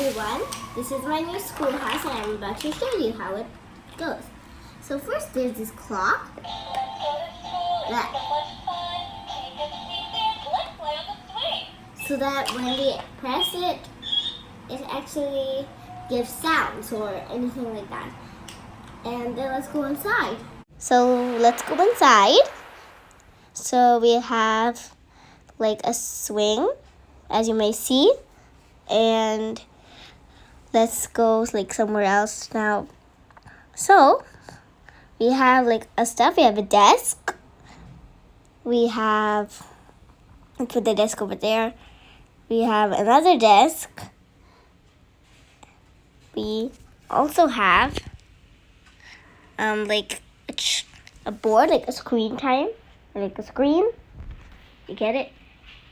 everyone, this is my new schoolhouse and I'm about to show you how it goes. So first there's this clock so that when we press it, it actually gives sounds or anything like that. And then let's go inside. So let's go inside. So we have like a swing, as you may see, and let's go like somewhere else now. So we have like a stuff. We have a desk. We have, let's put the desk over there. We have another desk. We also have like a board, like a screen time, like a screen. You get it?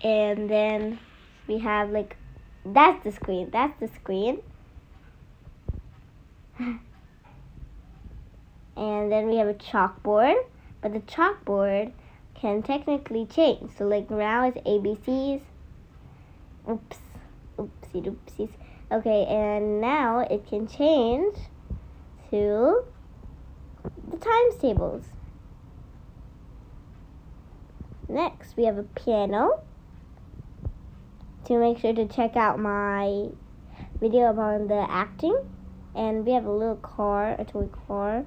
And then we have like, that's the screen. That's the screen. And then we have a chalkboard, but the chalkboard can technically change. So like now it's ABCs. Oops, oopsie doopsies. Okay, and now it can change to the times tables. Next, we have a piano. To make sure to check out my video about the acting. And we have a little car, a toy car,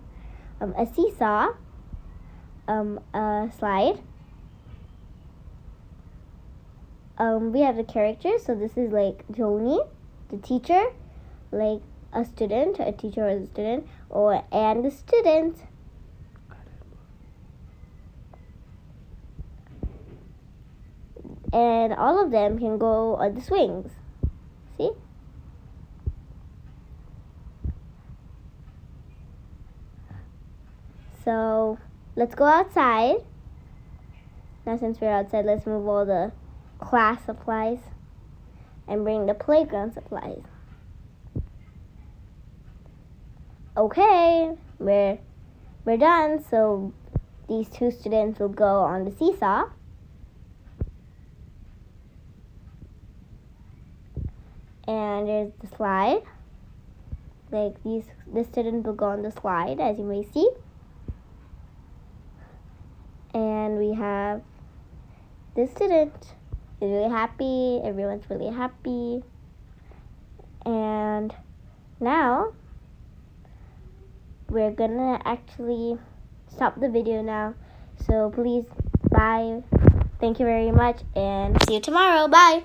a seesaw, a slide. We have the characters. So this is like Joni, the teacher, like a student, a teacher or a student, and the student. And all of them can go on the swings. See? So let's go outside. Now since we're outside, let's move all the class supplies and bring the playground supplies. Okay, we're done. So these two students will go on the seesaw. And there's the slide. Like this student will go on the slide, as you may see. And we have this student is really happy. Everyone's really happy. And now we're gonna actually stop the video now. So please, bye. Thank you very much and see you tomorrow. Bye.